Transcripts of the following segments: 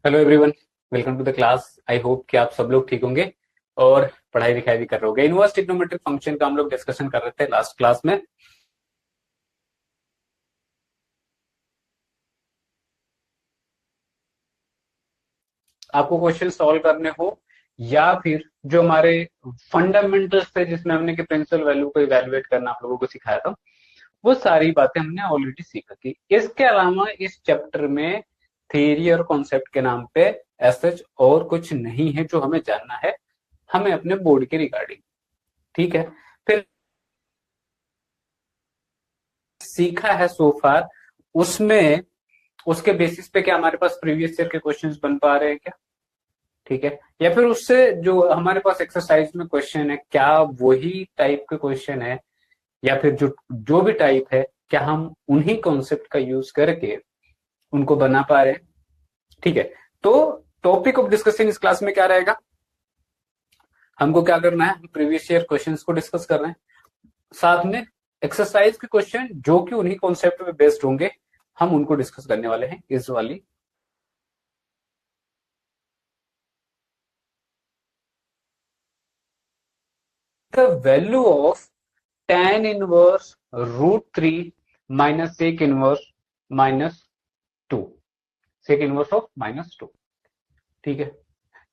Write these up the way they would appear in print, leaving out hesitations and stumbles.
Hello everyone. Welcome to the class. I hope कि आप सब लोग ठीक होंगे और पढ़ाई लिखाई भी कर रहे होंगे। इनवर्स ट्रिग्नोमेट्रिक फंक्शन का हम लोग डिस्कशन कर रहे थे लास्ट क्लास में। आपको क्वेश्चन सॉल्व करने हो या फिर जो हमारे फंडामेंटल्स थे जिसमें हमने कि प्रिंसिपल वैल्यू को इवेलुएट करना आप लोगों को सिखाया था, वो सारी बातें हमने ऑलरेडी सीख रखी। इसके अलावा इस चैप्टर में थियरी और कॉन्सेप्ट के नाम पे एसएच और कुछ नहीं है जो हमें जानना है, हमें अपने बोर्ड के रिगार्डिंग। ठीक है। फिर सीखा है सो फार, उसमें उसके बेसिस पे क्या हमारे पास प्रीवियस ईयर के क्वेश्चंस बन पा रहे हैं क्या? ठीक है। या फिर उससे जो हमारे पास एक्सरसाइज में क्वेश्चन है क्या वही टाइप के क्वेश्चन है, या फिर जो जो भी टाइप है क्या हम उन्हीं कॉन्सेप्ट का यूज करके उनको बना पा रहे हैं? ठीक है। तो टॉपिक ऑफ डिस्कशन इस क्लास में क्या रहेगा? हमको क्या करना है, हम प्रीवियस ईयर क्वेश्चंस को डिस्कस कर रहे हैं, साथ में एक्सरसाइज के क्वेश्चन जो कि उन्हीं कॉन्सेप्ट पे बेस्ड होंगे, हम उनको डिस्कस करने वाले हैं इस वाली। The value of tan inverse √3 minus sec inverse -2, sec inverse of -2। ठीक है।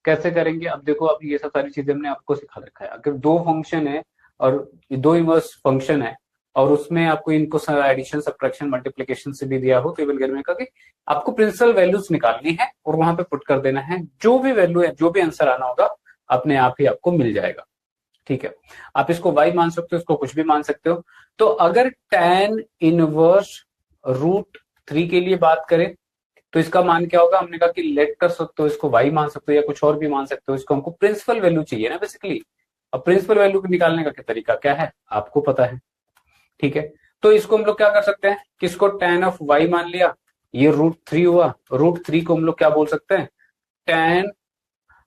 कैसे करेंगे? अब देखो, अब ये सब सारी चीजें हमने आपको सिखा रखा है। अगर दो फंक्शन है और दो इनवर्स फंक्शन है और उसमें आपको इनको एडिशन सब्ट्रैक्शन मल्टीप्लिकेशन से भी दिया हो, तो इवन में कहा कि आपको प्रिंसिपल वैल्यूज निकालनी है और वहां पे पुट कर देना है। जो भी वैल्यू है, जो भी आंसर आना होगा, अपने आप ही आपको मिल जाएगा। ठीक है। आप इसको y मान सकते हो, इसको कुछ भी मान सकते हो। तो अगर tan इनवर्स √3 के लिए बात करें तो इसका मान क्या होगा? हमने कहा कि लेट कर सकते हो, इसको y मान सकते हो या कुछ और भी मान सकते हो। इसको हमको प्रिंसिपल वैल्यू चाहिए ना बेसिकली। अब प्रिंसिपल वैल्यू निकालने का क्या तरीका क्या है आपको पता है। ठीक है। तो इसको हम लोग क्या कर सकते हैं, किसको tan ऑफ y मान लिया, ये √3 हुआ। √3 को हम लोग क्या बोल सकते हैं, tan,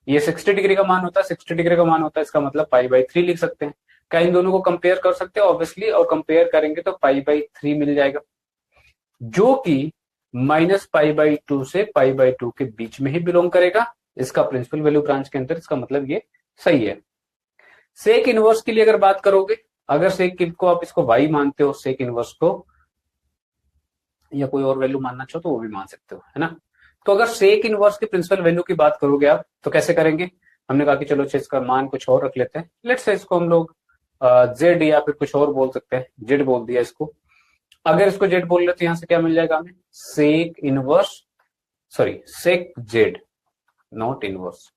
ये 60 डिग्री का मान होता है, 60 डिग्री का मान होता है, इसका मतलब π/3 लिख सकते हैं। क्या इन दोनों को कंपेयर कर सकते हैं? ऑब्वियसली। और कंपेयर करेंगे तो π/3 मिल जाएगा, जो कि -π/2 से π/2 के बीच में ही बिलोंग करेगा। इसका प्रिंसिपल वैल्यू ब्रांच के अंदर, इसका मतलब ये सही है। सेक इनवर्स के लिए अगर बात करोगे, अगर सेक को आप इसको y मानते हो, सेक इनवर्स को, या कोई और वैल्यू मानना चाहो तो वो भी मान सकते हो, है ना। तो अगर सेक इनवर्स के प्रिंसिपल वैल्यू की बात करोगे आप, तो कैसे करेंगे? हमने कहा कि चलो इसका मान कुछ और रख लेते हैं। लेट्स से इसको हम लोग जेड या फिर कुछ और बोल सकते हैं, जेड बोल दिया इसको। अगर इसको जेड बोल रहे तो यहां से क्या मिल जाएगा हमें? Sec inverse, sorry sec Z, not inverse.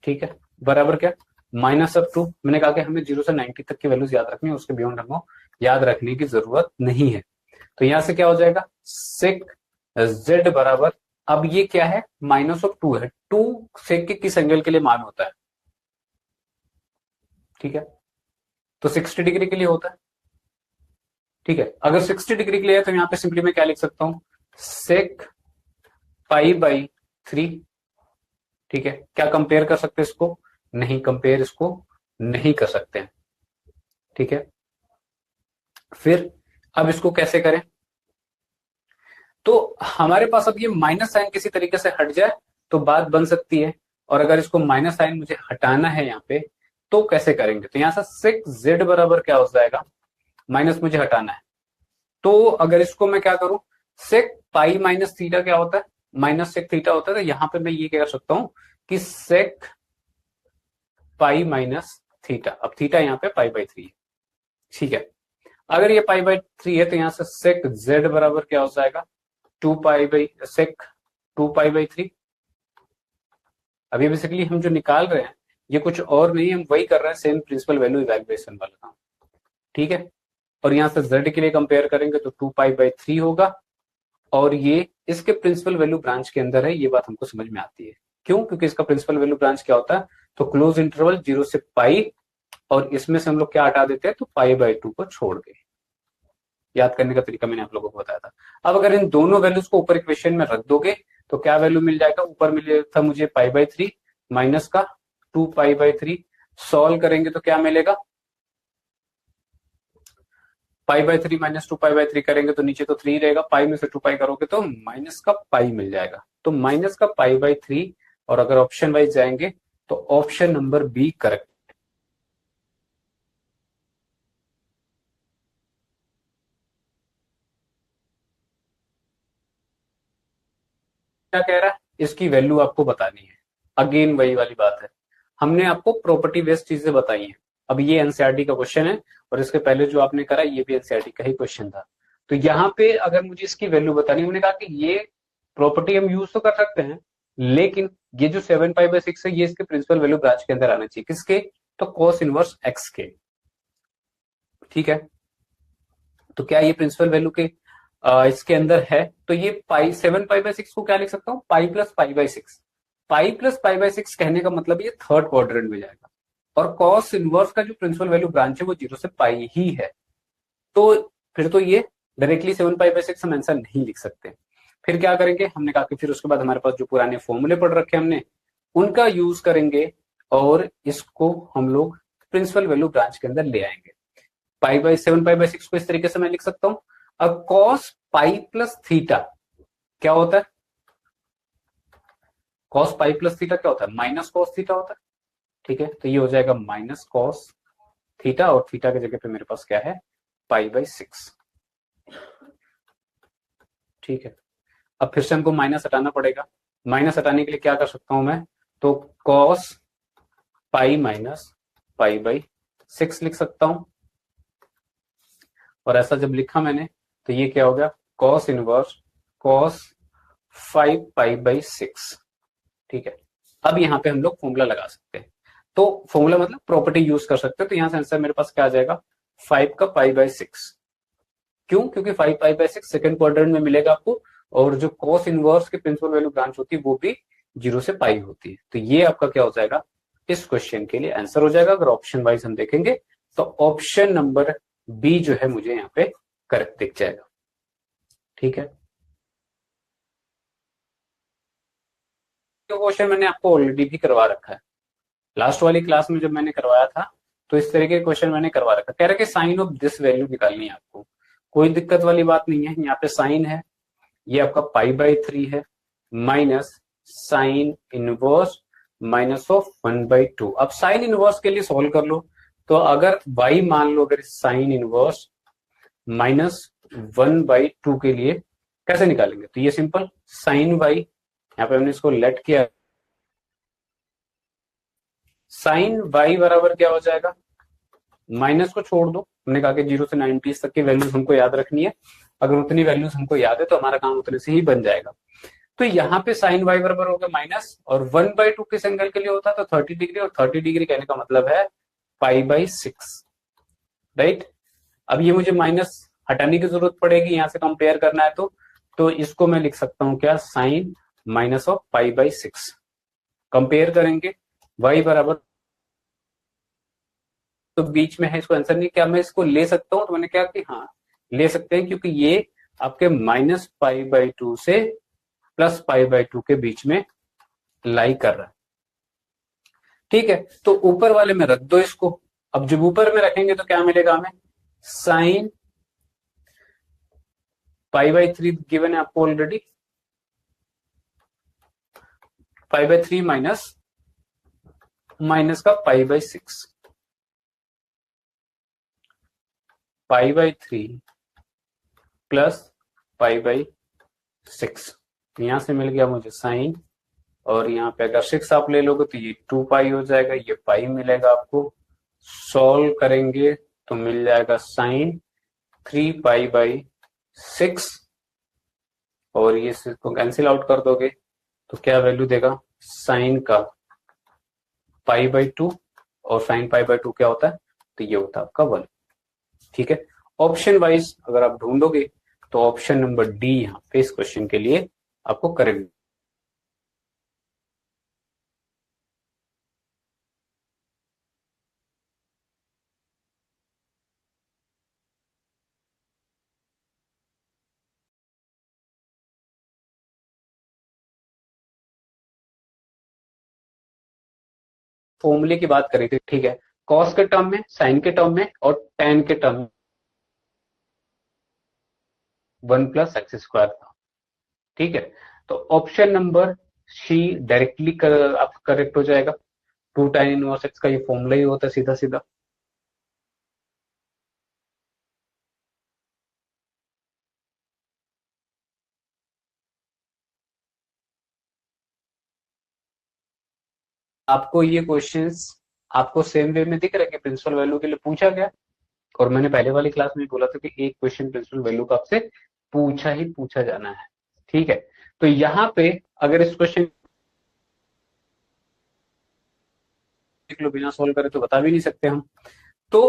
ठीक है। बराबर क्या? -2। मैंने कहा कि हमें 0 से 90 तक की वैल्यूज याद रखनी है, उसके बियॉन्ड हमको याद रखने की जरूरत नहीं है। तो यहां से क्या हो जाएगा, सेक जेड बराबर, अब ये क्या है, -2 है। 2 सेक के किस एंगल के लिए मान होता है? ठीक है। तो 60 डिग्री के लिए होता है। ठीक है। अगर 60 डिग्री के लिए है तो यहां पे सिंपली मैं क्या लिख सकता हूं, सेक π/3। ठीक है। क्या कंपेयर कर सकते हैं इसको? नहीं, कंपेयर इसको नहीं कर सकते हैं। ठीक है। फिर अब इसको कैसे करें? तो हमारे पास अब ये माइनस साइन किसी तरीके से हट जाए तो बात बन सकती है। और अगर इसको माइनस साइन मुझे हटाना है यहाँ पे, तो कैसे करेंगे? तो यहां से सेक जेड बराबर क्या हो जाएगा, माइनस मुझे हटाना है। तो अगर इसको मैं क्या करूं, सेक पाई माइनस थीटा क्या होता है, माइनस सेक थीटा होता है। तो यहां पे मैं ये कह सकता हूं कि सेक पाई माइनस थीटा। अब थीटा यहाँ पे π/3 है। ठीक है। अगर ये π/3 है तो यहां से सेक जेड बराबर क्या हो जाएगा, 2π/3। अब ये बेसिकली हम जो निकाल रहे हैं ये कुछ और नहीं, हम वही कर रहे हैं, सेम प्रिंसिपल वैल्यू इवैल्यूएशन वाला काम। ठीक है। और यहां से z के लिए कंपेयर करेंगे तो 2π/3 होगा। और ये इसके प्रिंसिपल वैल्यू ब्रांच के अंदर है, ये बात हमको समझ में आती है। क्यों? क्योंकि इसका प्रिंसिपल वैल्यू ब्रांच क्या होता है, तो क्लोज इंटरवल 0 से पाई, और इसमें से हम लोग क्या हटा देते हैं, तो π/2 को छोड़ के। याद करने का तरीका मैंने आप लोगों को बताया था। अब अगर इन दोनों वैल्यूज को ऊपर इक्वेशन में रख दोगे तो क्या वैल्यू मिल जाएगा? ऊपर मिल था मुझे π/3 माइनस का 2π/3। सॉल्व करेंगे तो क्या मिलेगा, π/3 -2π/3 करेंगे तो नीचे तो 3 रहेगा, पाई में से 2 पाई करोगे तो माइनस का पाई मिल जाएगा। तो माइनस का π/3, और अगर ऑप्शन वाइज जाएंगे तो ऑप्शन नंबर बी करेक्ट। क्या कह रहा है, इसकी वैल्यू आपको बतानी है। अगेन वही वाली बात है, हमने आपको प्रॉपर्टी बेस्ड चीजें बताई हैं। अब ये एनसीईआरटी का क्वेश्चन है, और इसके पहले जो आपने करा ये भी एनसीईआरटी का ही क्वेश्चन था। तो यहाँ पे अगर मुझे इसकी वैल्यू बतानी, हमने कहा कि ये प्रॉपर्टी हम यूज तो कर सकते हैं, लेकिन ये जो 7π/6 है ये इसके प्रिंसिपल वैल्यू ब्रांच के अंदर आना चाहिए। किसके? तो कॉस इनवर्स एक्स के। ठीक है, तो क्या ये प्रिंसिपल वैल्यू के इसके अंदर है? तो ये 7π/6 को क्या लिख सकता हूँ, π+π/6। π+π/6 कहने का मतलब ये थर्ड क्वाड्रेंट में जाएगा, और कॉस इनवर्स का जो प्रिंसिपल वैल्यू ब्रांच है वो 0 से पाई ही है। तो फिर तो ये डायरेक्टली 7π/6 हम आंसर नहीं लिख सकते। फिर क्या करेंगे, हमने कहा कि फिर उसके बाद हमारे पास जो पुराने फॉर्मूले पढ़ रखे हमने उनका यूज करेंगे, और इसको हम लोग प्रिंसिपल वैल्यू ब्रांच के अंदर ले आएंगे। 7π/6 को इस तरीके से मैं लिख सकता हूं। अब कॉस पाई प्लस थीटा क्या होता है? कॉस पाई प्लस थीटा क्या होता है? माइनस कॉस थीटा होता है। ठीक है, तो ये हो जाएगा माइनस कॉस थीटा, और थीटा की जगह पे मेरे पास क्या है, π/6। ठीक है, अब फिर से हमको माइनस हटाना पड़ेगा। माइनस हटाने के लिए क्या कर सकता हूं मैं, तो कॉस पाई माइनस π/6 लिख सकता हूं। और ऐसा जब लिखा मैंने तो ये क्या हो गया, कॉस इनवर्स कॉस 5π/6। ठीक है, अब यहाँ पे हम लोग फॉर्मूला लगा सकते हैं। तो फॉर्मूला मतलब प्रॉपर्टी यूज कर सकते हैं। तो यहां से आंसर मेरे पास क्या आ जाएगा, 5 का π/6। क्यों? क्योंकि 5π/6 सेकंड क्वाड्रेंट में मिलेगा आपको, और जो कॉस इनवर्स की प्रिंसिपल वैल्यू ब्रांच होती है वो भी 0 से पाई होती है। तो ये आपका क्या हो जाएगा, इस क्वेश्चन के लिए आंसर हो जाएगा। अगर ऑप्शन वाइज हम देखेंगे तो ऑप्शन नंबर बी जो है मुझे यहाँ पे करेक्ट दिख जाएगा। ठीक है, तो क्वेश्चन मैंने आपको ऑलरेडी भी करवा रखा है। लास्ट वाली क्लास में जब मैंने करवाया था तो इस तरह के क्वेश्चन मैंने करवा रखा। कह रहा कि साइन ऑफ दिस वैल्यू निकालनी है आपको। कोई दिक्कत वाली बात नहीं है, यहाँ पे साइन है, ये आपका π/3 है, minus sine inverse minus of 1/2। अब साइन इनवर्स के लिए सॉल्व कर लो। तो अगर y मान लो, अगर साइन इनवर्स -1/2 के लिए कैसे निकालेंगे, तो ये सिंपल साइन y, यहाँ पे हमने इसको लेट किया, साइन y बराबर क्या हो जाएगा, माइनस को छोड़ दो। हमने कहा कि 0 से 90 तक की वैल्यूज हमको याद रखनी है। अगर उतनी वैल्यूज हमको याद है तो हमारा काम उतने से ही बन जाएगा। तो यहाँ पे साइन y बराबर होगा माइनस, और 1/2 किस एंगल के लिए होता है, तो 30 डिग्री, और 30 डिग्री कहने का मतलब है π/6। राइट, अब ये मुझे माइनस हटाने की जरूरत पड़ेगी, यहां से कंपेयर करना है तो इसको मैं लिख सकता हूं क्या, साइन माइनस ऑफ π/6। कंपेयर करेंगे y बराबर, तो बीच में है, इसको आंसर नहीं, क्या मैं इसको ले सकता हूं, तो मैंने क्या कि हाँ ले सकते हैं, क्योंकि ये आपके -π/2 से +π/2 के बीच में लाई कर रहा है। ठीक है, तो ऊपर वाले में रख दो इसको। अब जब ऊपर में रखेंगे तो क्या मिलेगा हमें, साइन π/3 गिवन है आपको ऑलरेडी, π/3 माइनस का π/6, π/3 प्लस π/6। यहां से मिल गया मुझे साइन, और यहाँ पे अगर 6 आप ले लोगे तो ये 2π हो जाएगा, ये पाई मिलेगा आपको। सॉल्व करेंगे तो मिल जाएगा साइन 3π/6, और ये इसको कैंसिल आउट कर दोगे तो क्या वैल्यू देगा, साइन का π/2, और साइन π/2 क्या होता है, तो ये होता है आपका 1। ठीक है, ऑप्शन वाइज अगर आप ढूंढोगे तो ऑप्शन नंबर डी यहाँ पे इस क्वेश्चन के लिए आपको करेक्ट। फॉर्मूले की बात करी थी, ठीक है, कॉस के टर्म में, साइन के टर्म में, और टेन के टर्म में 1 + x² था। ठीक है, तो ऑप्शन नंबर सी डायरेक्टली आपका करेक्ट हो जाएगा। 2 tan इनवर्स एक्स का ये फॉर्मूला ही होता है सीधा सीधा। आपको ये क्वेश्चंस आपको सेम वे में दिख रहा है कि प्रिंसिपल वैल्यू के लिए पूछा गया, और मैंने पहले वाली क्लास में बोला था कि एक क्वेश्चन प्रिंसिपल वैल्यू का आपसे पूछा ही पूछा जाना है। ठीक है, तो यहाँ पे अगर इस क्वेश्चन बिना सोल्व करे तो बता भी नहीं सकते हम। तो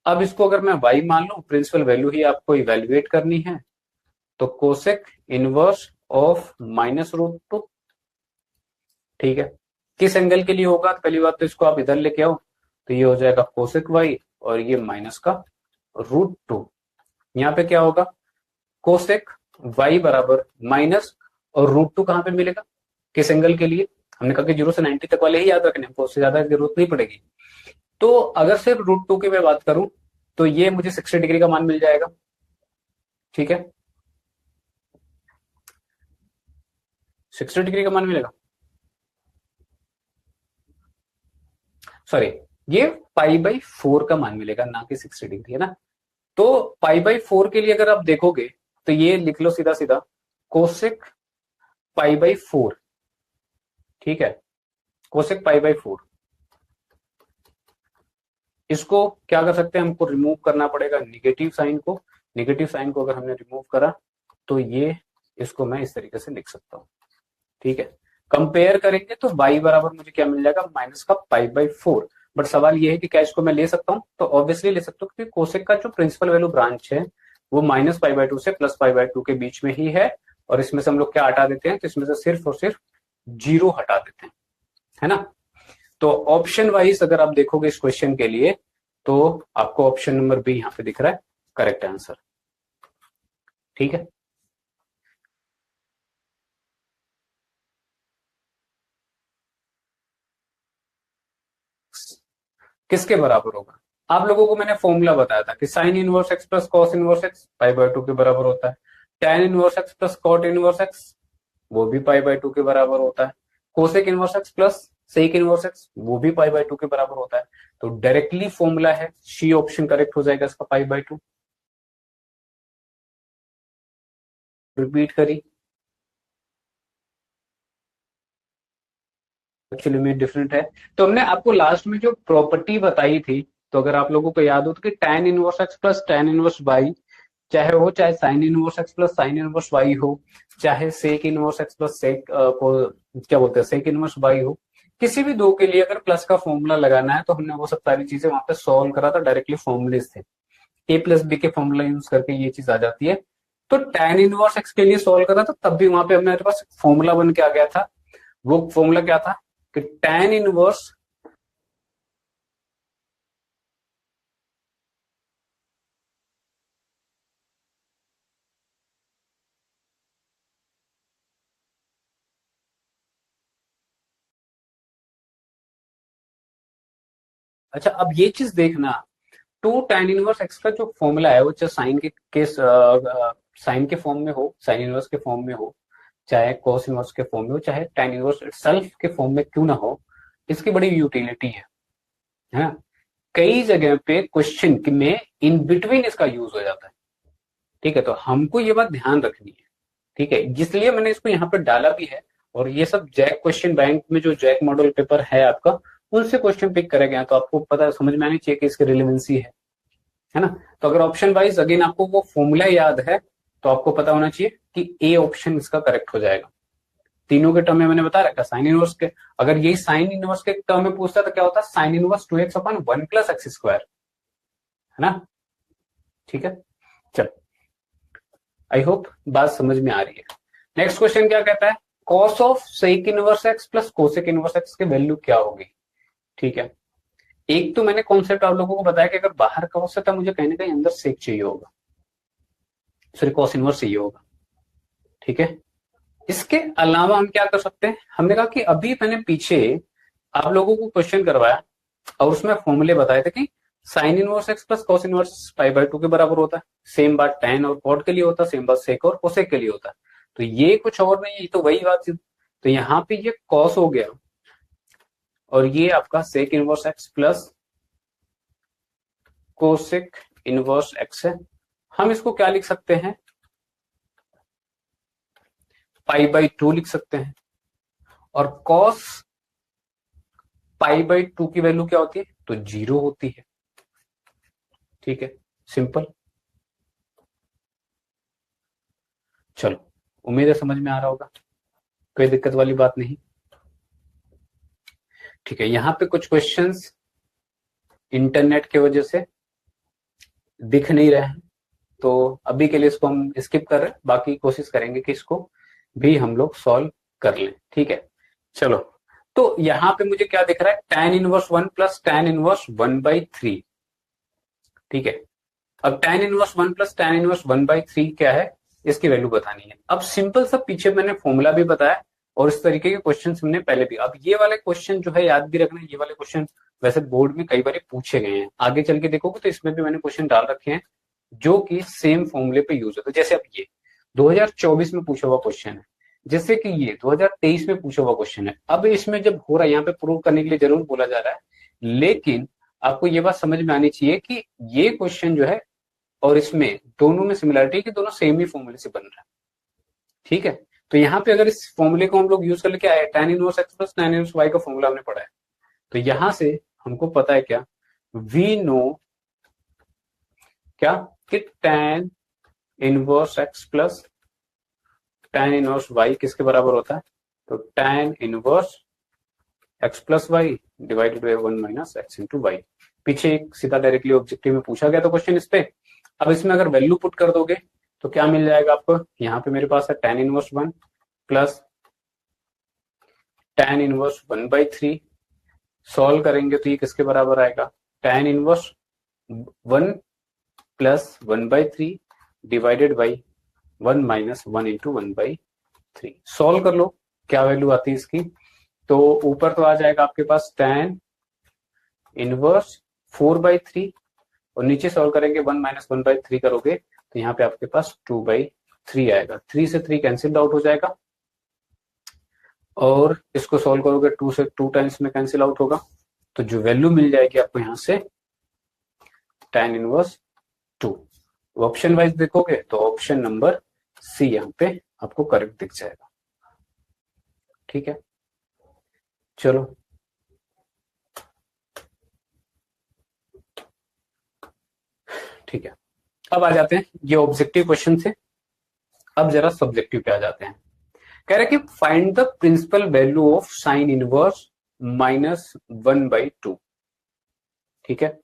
अब इसको अगर मैं y मान लूं, प्रिंसिपल वैल्यू ही आपको इवेल्युएट करनी है, तो कोसेक इनवर्स ऑफ -√2। ठीक है, किस एंगल के लिए होगा? पहली बात तो इसको आप इधर लेके आओ, तो ये हो जाएगा कोसेक y, और ये माइनस का √2। यहाँ पे क्या होगा? कोसेक y बराबर माइनस, और √2 कहां पे मिलेगा, किस एंगल के लिए? हमने कहा कि 0 से 90 तक वाले ही याद रखने, हमको उससे ज्यादा जरूरत नहीं पड़ेगी। तो अगर सिर्फ √2 की मैं बात करूं, तो ये मुझे 60 डिग्री का मान मिल जाएगा। ठीक है, 60 डिग्री का मान मिलेगा, सॉरी, ये π/4 का मान मिलेगा, ना कि 60 डिग्री, है ना। तो π/4 के लिए अगर आप देखोगे, तो ये लिख लो सीधा सीधा कोसेक π/4। ठीक है, कोसेक π/4। इसको क्या कर सकते हैं, हमको रिमूव करना पड़ेगा निगेटिव साइन को। निगेटिव साइन को अगर हमने रिमूव करा, तो ये इसको मैं इस तरीके से लिख सकता हूं। ठीक है, कंपेयर करेंगे तो y बराबर मुझे क्या मिल जाएगा, माइनस का π/4। बट सवाल ये है कि क्या इसको मैं ले सकता हूं? तो ऑब्वियसली ले सकता हूं, क्योंकि कोसेक का जो प्रिंसिपल वैल्यू ब्रांच है वो -π/2 से +π/2 के बीच में ही है, और इसमें से हम लोग क्या हटा देते हैं, तो इसमें से सिर्फ और सिर्फ 0 हटा देते हैं, है ना। तो ऑप्शन वाइज अगर आप देखोगे इस क्वेश्चन के लिए, तो आपको ऑप्शन नंबर बी यहां पे दिख रहा है करेक्ट आंसर। ठीक है, किसके बराबर होगा? आप लोगों को मैंने फॉर्मूला बताया था कि sine inverse x plus cos inverse x π/2 के बराबर होता है। tan inverse x plus cot inverse X, वो भी π/2 के बराबर होता है। Cosec inverse x plus sec inverse X, वो भी π/2 के बराबर होता है। तो डायरेक्टली फॉर्मूला है, सी ऑप्शन करेक्ट हो जाएगा इसका, π/2। रिपीट करी, एक्चुअली में डिफरेंट है। तो हमने आपको लास्ट में जो प्रॉपर्टी बताई थी, तो अगर आप लोगों को याद हो, तो कि tan inverse x plus tan inverse Y, चाहे sine inverse x plus sine inverse Y हो, चाहे sec inverse x plus sec को क्या बोलते हैं, सेक इनवर्स वाई हो, किसी भी दो के लिए अगर प्लस का फॉर्मूला लगाना है, तो हमने वो सब सारी चीजें वहां पे सॉल्व करा था, डायरेक्टली फॉर्मुलेस थे। ए प्लस बी के फॉर्मूला यूज करके ये चीज आ जाती है। तो tan इनवर्स एक्स के लिए सॉल्व करा था, तब भी वहां पे हमारे पास फॉर्मूला बन के आ गया था। वो फॉर्मूला क्या था कि tan इनवर्स, अच्छा अब ये चीज देखना, 2 tan इनवर्स एक्स का जो फॉर्मूला है, वो चाहे साइन के फॉर्म में हो, साइन इनवर्स के फॉर्म में हो, चाहे cos इनवर्स के फॉर्म में हो, चाहे tan इनवर्स इटसेल्फ के फॉर्म में क्यों ना हो, इसकी बड़ी यूटिलिटी है। कई जगह पे क्वेश्चन में इन बिटवीन इसका यूज हो जाता है। ठीक है, तो हमको ये बात ध्यान रखनी है। ठीक है, इसलिए मैंने इसको यहाँ पे डाला भी है। और ये सब जैक क्वेश्चन बैंक में जो जैक मॉडल पेपर है आपका, उनसे क्वेश्चन पिक करे गए हैं, तो आपको पता समझ में आनी चाहिए कि इसकी रिलेवेंसी है ना। तो अगर ऑप्शन वाइज अगेन आपको वो फॉर्मूला याद है, तो आपको पता होना चाहिए कि ए ऑप्शन इसका करेक्ट हो जाएगा। तीनों के टर्म में मैंने बता रखा, साइन इनवर्स के, अगर यही साइन इनवर्स के टर्म में पूछता तो क्या होता, साइन इनवर्स 2x/1 + x², है ना। ठीक है, चल, आई होप बात समझ में आ रही है। नेक्स्ट क्वेश्चन क्या कहता है, cos of sec inverse x plus cosec inverse X की वैल्यू क्या होगी। ठीक है, एक तो मैंने कॉन्सेप्ट आप लोगों को बताया कि अगर बाहर कॉस है तो मुझे कहीं ना कहीं अंदर सेक चाहिए होगा, सॉरी कॉस इनवर्स चाहिए होगा। ठीक है, इसके अलावा हम क्या कर सकते हैं, हमने कहा कि अभी मैंने पीछे आप लोगों को क्वेश्चन करवाया और उसमें फॉर्मूले बताए थे कि sine inverse x plus cos inverse π/2 के बराबर होता है। सेम बात tan और कॉट के लिए होता है, सेम बात सेक और कोसेक के लिए होता है। तो ये कुछ और नहीं है, ये तो वही बात थी। तो यहाँ पे ये कॉस हो गया और ये आपका sec inverse x plus cosec inverse X है। हम इसको क्या लिख सकते हैं, पाई बाई 2 लिख सकते हैं। और कॉस पाई बाई 2 की वैल्यू क्या होती है, तो 0 होती है। ठीक है, सिंपल। चलो, उम्मीद है समझ में आ रहा होगा, कोई दिक्कत वाली बात नहीं। ठीक है, यहाँ पे कुछ क्वेश्चंस इंटरनेट की वजह से दिख नहीं रहे हैं, तो अभी के लिए इसको हम स्किप कर रहे हैं, बाकी कोशिश करेंगे कि इसको भी हम लोग सॉल्व कर लें। ठीक है, चलो। तो यहाँ पे मुझे क्या दिख रहा है, tan inverse 1 plus tan inverse 1/3। ठीक है, अब tan inverse 1 plus tan inverse 1/3 क्या है, इसकी वैल्यू बतानी है। अब सिंपल सा पीछे मैंने फॉर्मूला भी बताया और इस तरीके के क्वेश्चन हमने पहले भी। अब ये वाले क्वेश्चन जो है याद भी रखना, ये वाले क्वेश्चन वैसे बोर्ड में कई बार पूछे गए हैं, आगे चल के देखोगे तो इसमें भी मैंने क्वेश्चन डाल रखे हैं जो कि सेम फॉर्मूले पे यूज होता है। जैसे अब ये 2024 में पूछा हुआ क्वेश्चन है, जैसे कि ये 2023 में पूछा हुआ क्वेश्चन है। अब इसमें जब हो रहा है, यहाँ पे प्रूव करने के लिए जरूर बोला जा रहा है, लेकिन आपको ये बात समझ में आनी चाहिए कि ये क्वेश्चन जो है और इसमें दोनों में सिमिलरिटी है कि दोनों सेम ही फॉर्मूले से बन रहा है। ठीक है, तो यहाँ पे अगर इस फॉर्मूले को हम लोग यूज कर ले, क्या है, tan inverse x plus tan inverse Y का फॉर्मूला हमने पढ़ा है। तो यहां से हमको पता है क्या, वी नो क्या, कि tan inverse x plus tan inverse Y किसके बराबर होता है, तो tan inverse x plus Y divided by 1 minus X into Y. पीछे एक सीधा डायरेक्टली ऑब्जेक्टिव में पूछा गया था क्वेश्चन इस पे। अब इसमें अगर वैल्यू पुट कर दोगे तो क्या मिल जाएगा आपको, यहाँ पे मेरे पास है tan inverse 1 plus tan inverse 1/3। Solve करेंगे तो ये किसके बराबर आएगा, tan inverse 1 plus 1/3 divided by 1 minus 1 into 1/3। Solve कर लो, क्या वैल्यू आती है इसकी, तो ऊपर तो आ जाएगा आपके पास tan इनवर्स 4/3 और नीचे सॉल्व करेंगे 1 माइनस 1/3 करोगे तो यहाँ पे आपके पास 2/3 आएगा। 3 से 3 कैंसिल आउट हो जाएगा और इसको सॉल्व करोगे 2 से 2 टाइम्स में कैंसिल आउट होगा, तो जो वैल्यू मिल जाएगी आपको यहाँ से tan इनवर्स 2। ऑप्शन वाइज देखोगे तो ऑप्शन नंबर सी यहाँ पे आपको करेक्ट दिख जाएगा। ठीक है, चलो ठीक है, अब आ जाते हैं, ये ऑब्जेक्टिव क्वेश्चन थे। अब जरा सब्जेक्टिव पे आ जाते हैं। कह रहे कि find the principal value of sine inverse -1/2। ठीक है,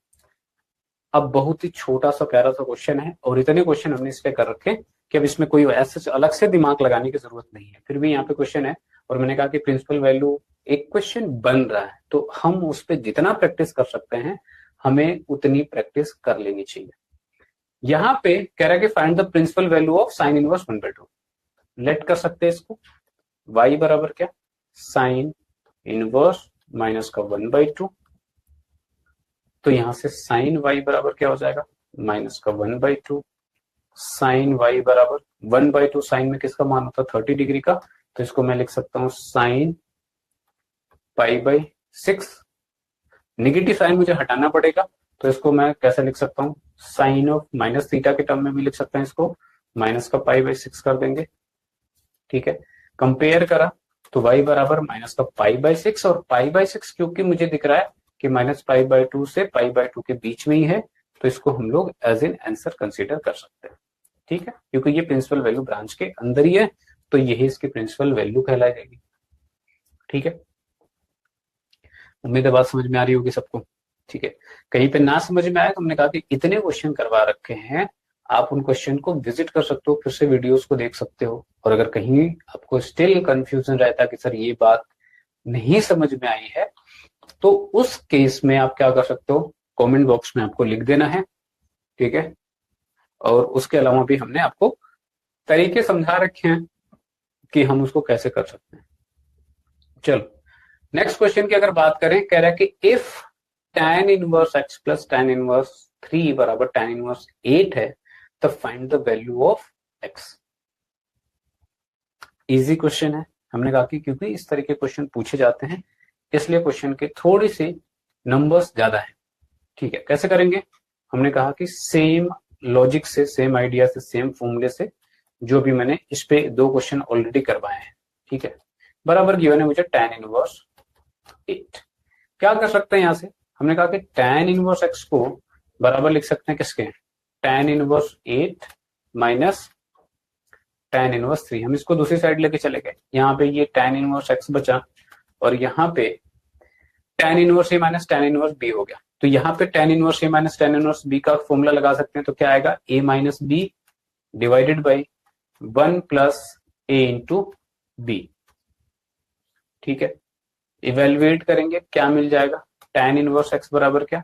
अब बहुत ही छोटा सा प्यारा सा क्वेश्चन है और इतने क्वेश्चन हमने इस पे कर रखे कि अब इसमें कोई ऐसे अलग से दिमाग लगाने की जरूरत नहीं है। फिर भी यहाँ पे क्वेश्चन है और मैंने कहा कि प्रिंसिपल वैल्यू एक क्वेश्चन बन रहा है तो हम उस पर जितना प्रैक्टिस कर सकते हैं हमें उतनी प्रैक्टिस कर लेनी चाहिए। यहाँ पे कह रहा है कि find the principal value of sine inverse 1/2। Let कर सकते हैं इसको, y बराबर क्या, साइन इनवर्स माइनस का 1/2। तो यहां से साइन y बराबर क्या हो जाएगा, माइनस का 1/2। साइन y बराबर 1/2, साइन में किसका मान होता है 30 डिग्री का, तो इसको मैं लिख सकता हूं साइन π/6। निगेटिव साइन मुझे हटाना पड़ेगा तो इसको मैं कैसे लिख सकता हूं, साइन ऑफ माइनस थीटा के टर्म में भी लिख सकते हैं, इसको माइनस का π/6 कर देंगे। ठीक है, कंपेयर करा तो y बराबर माइनस का π/6 और π/6 क्योंकि मुझे दिख रहा है कि -π/2 से π/2 के बीच में ही है तो इसको हम लोग एज एन आंसर कंसीडर कर सकते हैं। ठीक है, क्योंकि ये प्रिंसिपल वैल्यू ब्रांच के अंदर ही है तो यही इसकी प्रिंसिपल वैल्यू कहलाई जाएगी। ठीक है, उम्मीद है बात समझ में आ रही होगी सबको। ठीक है, कहीं पे ना समझ में आए तो हमने कहा कि इतने क्वेश्चन करवा रखे हैं, आप उन क्वेश्चन को विजिट कर सकते हो, फिर से वीडियोस को देख सकते हो। और अगर कहीं आपको स्टिल कंफ्यूजन रहता है कि सर ये बात नहीं समझ में आई है तो उस केस में आप क्या कर सकते हो, कमेंट बॉक्स में आपको लिख देना है। ठीक है, और उसके अलावा भी हमने आपको तरीके समझा रखे हैं कि हम उसको कैसे कर सकते हैं। चलो नेक्स्ट क्वेश्चन की अगर बात करें, कह रहा है कि if tan inverse x plus tan inverse 3 बराबर tan इनवर्स 8 है तो find the value of x। Easy question है। हमने कहा कि क्योंकि इस तरह के क्वेश्चन पूछे जाते हैं इसलिए क्वेश्चन के थोड़ी सी नंबर्स ज्यादा है। ठीक है, कैसे करेंगे? हमने कहा कि सेम लॉजिक से, सेम आइडिया से, सेम फॉर्मूले से, जो भी मैंने इस पे 2 क्वेश्चन ऑलरेडी करवाए हैं। ठीक है, बराबर गिवन है मुझे tan इनवर्स 8। क्या कर सकते हैं यहां से? हमने कहा कि tan इनवर्स x को बराबर लिख सकते हैं किसके? tan inverse 8 minus tan inverse 3। हम इसको दूसरी साइड लेके चले गए, यहाँ पे ये tan इनवर्स x बचा और यहाँ पे tan inverse a minus tan inverse b हो गया। तो यहाँ पे tan inverse a minus tan inverse b का फॉर्मूला लगा सकते हैं। तो क्या आएगा? a minus b divided by 1 plus a into b। ठीक है, इवेल्युएट करेंगे, क्या मिल जाएगा? tan इनवर्स x बराबर क्या?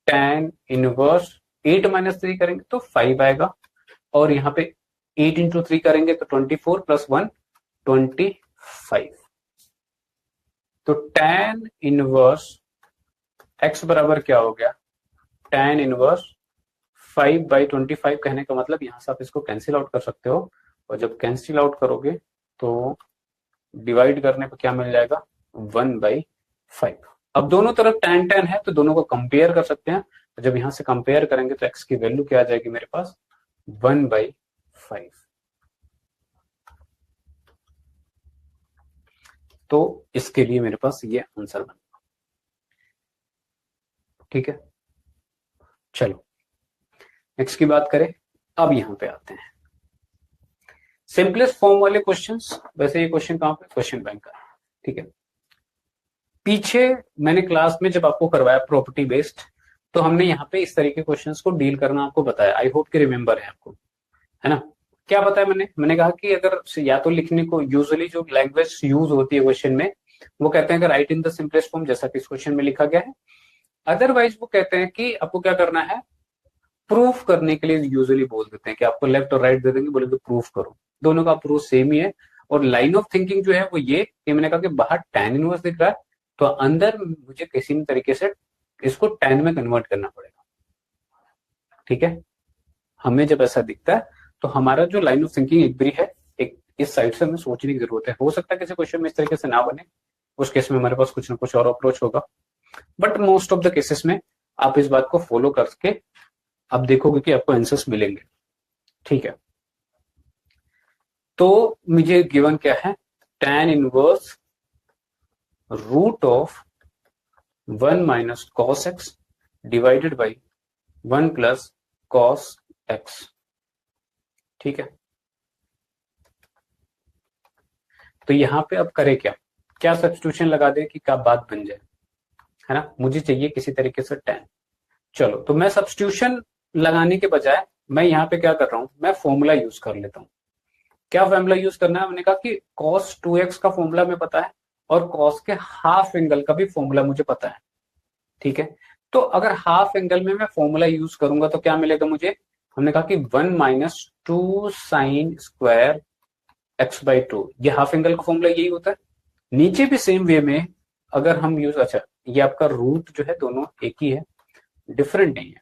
tan इनवर्स 8 माइनस 3 करेंगे तो 5 आएगा, और यहाँ पे 8 इंटू 3 करेंगे तो 24 प्लस 1 25। तो tan इनवर्स x बराबर क्या हो गया? tan inverse 5/25। कहने का मतलब यहां से आप इसको कैंसिल आउट कर सकते हो, और जब कैंसिल आउट करोगे तो डिवाइड करने पर क्या मिल जाएगा? 1/5। अब दोनों तरफ tan tan है तो दोनों को कंपेयर कर सकते हैं। जब यहां से कंपेयर करेंगे तो x की वैल्यू क्या आ जाएगी मेरे पास? 1/5। तो इसके लिए मेरे पास ये आंसर बना। ठीक है, चलो नेक्स्ट की बात करें। अब यहां पे आते हैं सिंपलेस्ट फॉर्म वाले क्वेश्चंस। वैसे ये क्वेश्चन कहां पे? क्वेश्चन बैंक का। ठीक है, पीछे मैंने क्लास में जब आपको करवाया प्रॉपर्टी बेस्ड, तो हमने यहाँ पे इस तरीके के क्वेश्चंस को डील करना आपको बताया। आई होप कि रिमेंबर है आपको, है ना? क्या बताया मैंने कहा कि अगर या तो लिखने को यूजुअली जो लैंग्वेज यूज होती है क्वेश्चन में, वो कहते हैं कि right in the simplest form, जैसा कि इस क्वेश्चन में लिखा गया है। अदरवाइज वो कहते हैं कि आपको क्या करना है, प्रूफ करने के लिए यूजुअली बोल देते हैं कि आपको लेफ्ट और राइट दे देंगे, बोलेंगे प्रूफ करो। दोनों का प्रूफ सेम ही है। और लाइन ऑफ थिंकिंग जो है वो ये कि मैंने कहा कि बाहर tan इनवर्स दिख रहा है तो अंदर मुझे किसी भी तरीके से इसको tan में कन्वर्ट करना पड़ेगा। ठीक है, हमें जब ऐसा दिखता है तो हमारा जो लाइन ऑफ थिंकिंग एक बारी है, एक इस साइड से हमें सोचने की जरूरत है। हो सकता है किसी क्वेश्चन में इस तरीके से ना बने, उस केस में हमारे पास कुछ ना कुछ और अप्रोच होगा, but most of the cases में आप इस बात को फॉलो करके आप देखोगे कि आपको आंसर्स मिलेंगे। ठीक है, तो मुझे गिवन क्या है? tan inverse root of 1 minus cos X divided by 1 plus cos X. ठीक है, तो यहां पे अब करें क्या? क्या सब्स्टिट्यूशन लगा दे कि क्या बात बन जाए, है ना? मुझे चाहिए किसी तरीके से tan। चलो, तो मैं सब्स्टिट्यूशन लगाने के बजाय मैं यहाँ पे क्या कर रहा हूं, मैं फॉर्मूला यूज कर लेता हूं। क्या फॉर्मूला यूज करना है? मैंने कहा कि cos 2x का फॉर्मूला में पता है और cos के हाफ एंगल का भी फॉर्मूला मुझे पता है। ठीक है, तो अगर हाफ एंगल में मैं फॉर्मूला यूज करूंगा तो क्या मिलेगा मुझे? हमने कहा कि 1 माइनस 2 साइन स्क्वायर x/2। ये हाफ एंगल का फॉर्मूला यही होता है। नीचे भी सेम वे में अगर हम यूज, अच्छा ये आपका रूट जो है दोनों एक ही है, डिफरेंट नहीं है।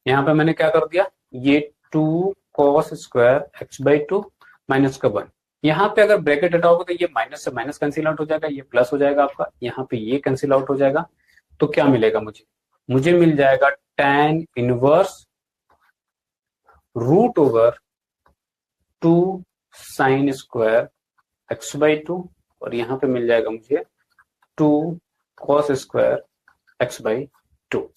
यहां पे मैंने क्या कर दिया, ये 2 cos स्क्वायर x/2 माइनस का 1। यहाँ पे अगर ब्रैकेट हटाओगे तो ये माइनस से माइनस कैंसिल आउट हो जाएगा, ये प्लस हो जाएगा आपका, यहाँ पे ये कैंसिल आउट हो जाएगा। तो क्या मिलेगा मुझे मिल जाएगा tan inverse root over 2 sine square x/2, और यहाँ पे मिल जाएगा मुझे 2 cos स्क्वायर x/2।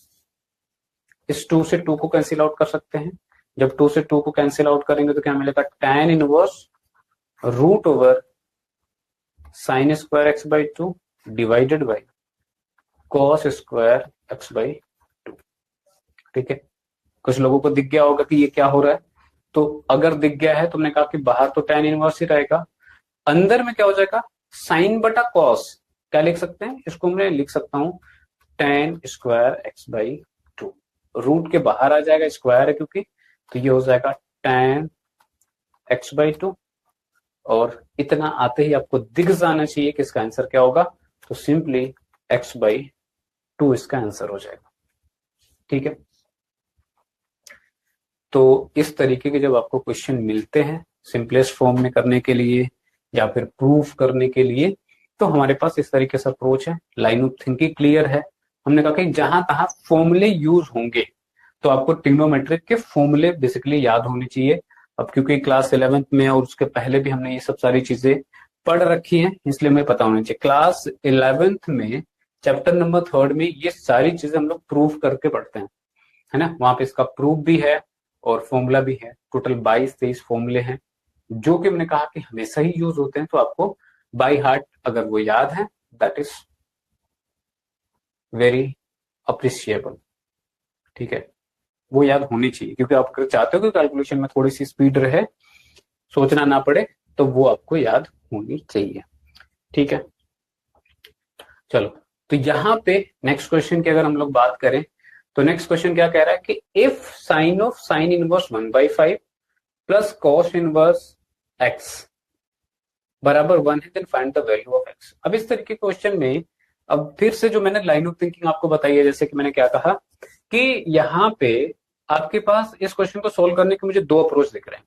इस 2 से 2 को कैंसिल आउट कर सकते हैं। जब 2 से 2 को कैंसिल आउट करेंगे तो क्या मिलेगा? tan inverse root over sine square x/2 divided by cos square x/2। ठीक है, कुछ लोगों को दिख गया होगा कि ये क्या हो रहा है। तो अगर दिख गया है तो हमने कहा कि बाहर तो tan इनवर्स ही रहेगा, अंदर में क्या हो जाएगा? साइन बटा कॉस। क्या लिख सकते हैं इसको? मैं लिख सकता हूं tan स्क्वायर x/2। रूट के बाहर आ जाएगा, स्क्वायर है क्योंकि, तो ये हो जाएगा tan x/2। और इतना आते ही आपको दिख जाना चाहिए कि इसका आंसर क्या होगा। तो सिंपली x/2 इसका आंसर हो जाएगा। ठीक है, तो इस तरीके के जब आपको क्वेश्चन मिलते हैं सिंपलेस्ट फॉर्म में करने के लिए या फिर प्रूफ करने के लिए, तो हमारे पास इस तरीके से अप्रोच है। लाइन ऑफ थिंकिंग क्लियर है। हमने कहा कि जहां तहां फॉर्मूले यूज होंगे तो आपको ट्रिग्नोमेट्रिक के फॉर्मूले बेसिकली याद होने चाहिए। अब क्योंकि क्लास 11th में और उसके पहले भी हमने ये सब सारी चीजें पढ़ रखी हैं, इसलिए हमें पता होना चाहिए। क्लास 11th में चैप्टर नंबर 3 में ये सारी चीजें हम लोग प्रूफ करके पढ़ते हैं, है ना। वहां पे इसका प्रूफ भी है और फॉर्मूला भी है। टोटल 22-23 फॉर्मूले हैं जो कि हमने कहा कि हमेशा ही यूज होते हैं, तो आपको बाय हार्ट अगर वो याद है, दैट इज वेरी अप्रिशिएबल। ठीक है, वो याद होनी चाहिए, क्योंकि आप अगर चाहते हो कि कैलकुलेशन में थोड़ी सी स्पीड रहे, सोचना ना पड़े, तो वो आपको याद होनी चाहिए। ठीक है, चलो, तो यहां पे नेक्स्ट क्वेश्चन की अगर हम लोग बात करें तो नेक्स्ट क्वेश्चन क्या कह रहा है कि if sine of sine inverse 1/5 plus cos inverse x बराबर 1 है, then find the value of x। अब इस तरीके के क्वेश्चन में अब फिर से जो मैंने लाइन ऑफ थिंकिंग आपको बताई है, जैसे कि मैंने क्या कहा कि यहाँ पे आपके पास इस क्वेश्चन को सोल्व करने के मुझे दो अप्रोच दिख रहे हैं।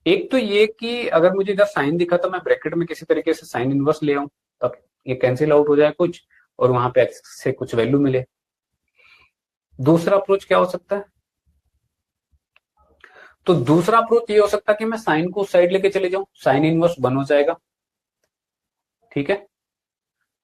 एक तो ये कि अगर मुझे इधर साइन दिखा तो मैं ब्रैकेट में किसी तरीके से साइन इनवर्स ले आऊं, तब ये कैंसिल आउट हो जाए कुछ और वहां पे x से कुछ वैल्यू मिले। दूसरा अप्रोच क्या हो सकता है? तो दूसरा अप्रोच ये हो सकता है कि मैं साइन को उस साइड लेके चले जाऊं, साइन इनवर्स 1 हो जाएगा। ठीक है,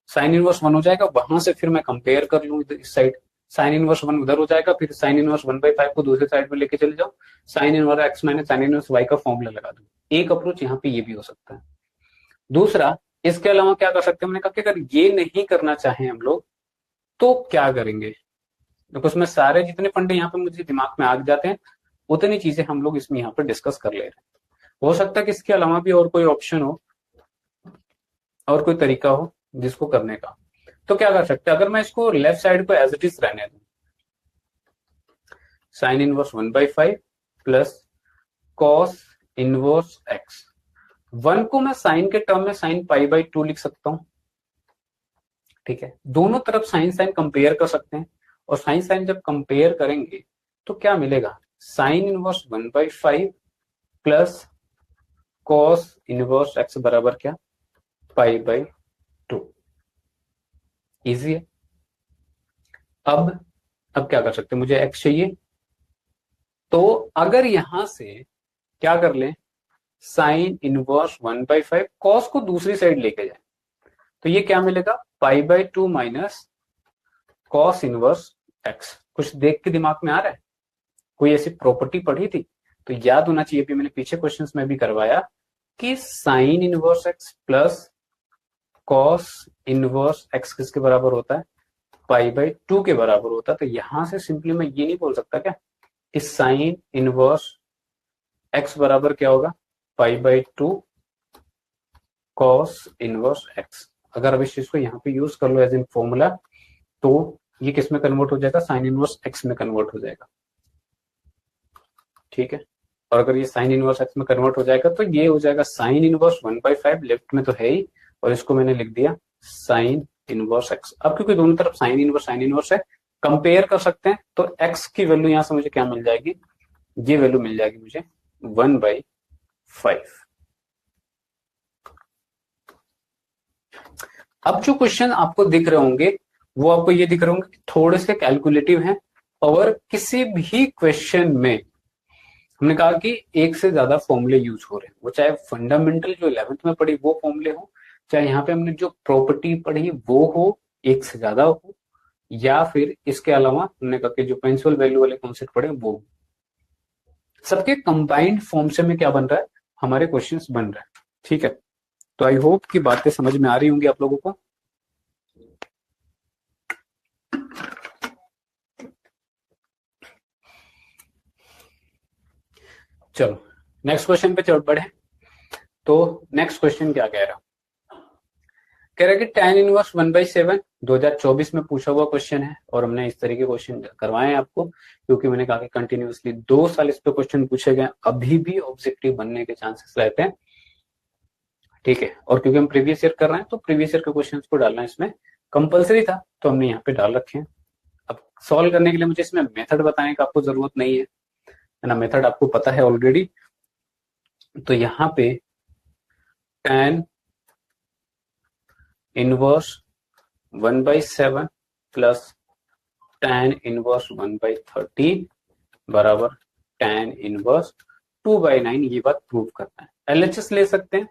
साइन इनवर्स 1 हो जाएगा, वहां से फिर मैं कंपेयर कर लूं इस साइड, साइन इनवर्स 1 उधर हो जाएगा, फिर साइन इनवर्स 1/5 को दूसरे साइड में लेके चले जाओ, sine inverse x minus sine inverse y का फॉर्मूला लगा दूं। एक अप्रोच यहाँ पे ये भी हो सकता है। दूसरा, इसके अलावा क्या कर सकते हैं, मैंने कहा कि अगर ये नहीं करना चाहें हम लोग तो क्या करेंगे, देखो उसमें सारे जितने फंडे यहाँ पे मुझे दिमाग में आ जाते हैं उतनी चीजें हम लोग इसमें यहाँ पे डिस्कस कर ले रहे हैं। हो सकता है कि इसके अलावा भी और कोई ऑप्शन हो और कोई तरीका हो जिसको करने का। तो क्या कर सकते हैं, अगर मैं इसको लेफ्ट साइड को एज इट इज रहने दूं, sign inverse 1/5 plus cos inverse x, 1 को मैं साइन के टर्म में साइन π/2 लिख सकता हूं। ठीक है, दोनों तरफ साइन साइन कंपेयर कर सकते हैं, और साइन साइन जब कंपेयर करेंगे तो क्या मिलेगा, sign inverse 1/5 plus cos inverse x बराबर क्या, π/2। इजी है। अब क्या कर सकते हैं, मुझे x चाहिए, तो अगर यहां से क्या कर लें, साइन इनवर्स 1/5 कॉस को दूसरी साइड लेके जाए, तो ये क्या मिलेगा, π/2 माइनस कॉस इनवर्स x। कुछ देख के दिमाग में आ रहा है, कोई ऐसी प्रॉपर्टी पढ़ी थी तो याद होना चाहिए, भी मैंने पीछे क्वेश्चंस में भी करवाया कि sine inverse x plus cos inverse x किसके बराबर होता है, π/2 के बराबर होता है। तो यहां से सिंपली मैं ये नहीं बोल सकता क्या कि साइन इनवर्स x बराबर क्या होगा, π/2 कॉस इनवर्स x। अगर अब इस चीज को यहाँ पे यूज कर लो एज इन फॉर्मूला, तो ये किस में कन्वर्ट हो जाएगा, साइन इनवर्स x में कन्वर्ट हो जाएगा। ठीक है, और अगर ये साइन इनवर्स x में कन्वर्ट हो जाएगा तो ये हो जाएगा साइन इनवर्स 1/5, लेफ्ट में तो है ही, और इसको मैंने लिख दिया साइन इनवर्स x। अब क्योंकि दोनों तरफ साइन इनवर्स है, कंपेयर कर सकते हैं, तो x की वैल्यू यहां से मुझे क्या मिल जाएगी, ये वैल्यू मिल जाएगी मुझे 1/5। अब जो क्वेश्चन आपको दिख रहे होंगे वो आपको ये दिख रहे होंगे कि थोड़े से कैलकुलेटिव हैं, और किसी भी क्वेश्चन में हमने कहा कि एक से ज्यादा फॉर्मूले यूज हो रहे हैं, वो चाहे फंडामेंटल जो 11th में पढ़ी वो फॉर्मूले हो, चाहे यहाँ पे हमने जो प्रॉपर्टी पढ़ी वो हो, एक से ज्यादा हो, या फिर इसके अलावा हमने कहा कि जो प्रिंसिपल वैल्यू वाले कॉन्सेप्ट पढ़े वो, सबके कंबाइंड फॉर्म से में क्या बन रहा है, हमारे क्वेश्चंस बन रहे हैं। ठीक है, तो आई होप कि बातें समझ में आ रही होंगी आप लोगों को। चलो नेक्स्ट क्वेश्चन पे चल बढ़े। तो नेक्स्ट क्वेश्चन क्या कह रहा है कि tan इनवर्स 1/7 2024 में पूछा हुआ क्वेश्चन है, और हमने इस तरीके क्वेश्चन करवाए हैं आपको, क्योंकि मैंने कहा कि कंटिन्यूअसली 2 साल इस पे क्वेश्चन पूछे गए, अभी भी ऑब्जेक्टिव बनने के चांसेस रहते हैं। ठीक है, और क्योंकि हम प्रीवियस ईयर कर रहे हैं तो प्रीवियस ईयर के क्वेश्चन को डालना इसमें कंपलसरी था, तो हमने यहाँ पे डाल रखे हैं। अब सॉल्व करने के लिए मुझे इसमें मेथड बताने का आपको जरूरत नहीं है ना, मेथड आपको पता है ऑलरेडी। तो यहाँ पे tan inverse 1/7 plus tan inverse 1/13 बराबर tan इनवर्स 2/9, ये बात प्रूव करना है। LHS ले सकते हैं,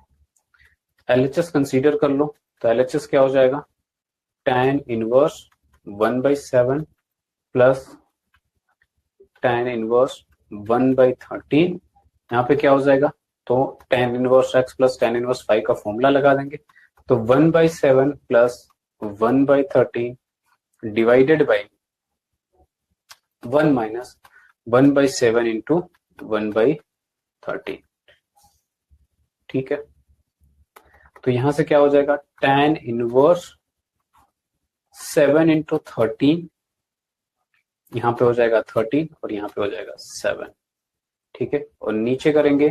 LHS कंसीडर कर लो। तो LHS क्या हो जाएगा, tan inverse 1/7 plus tan inverse 1/13, यहाँ पे क्या हो जाएगा, तो tan inverse x plus tan inverse 5 का फॉर्मूला लगा देंगे। तो 1/7 plus 1/13 divided by 1 minus 1/7 into 1/13, ठीक है। तो यहां से क्या हो जाएगा, tan इनवर्स 7 इंटू 13, यहाँ पे हो जाएगा 13 और यहाँ पे हो जाएगा 7, ठीक है। और नीचे करेंगे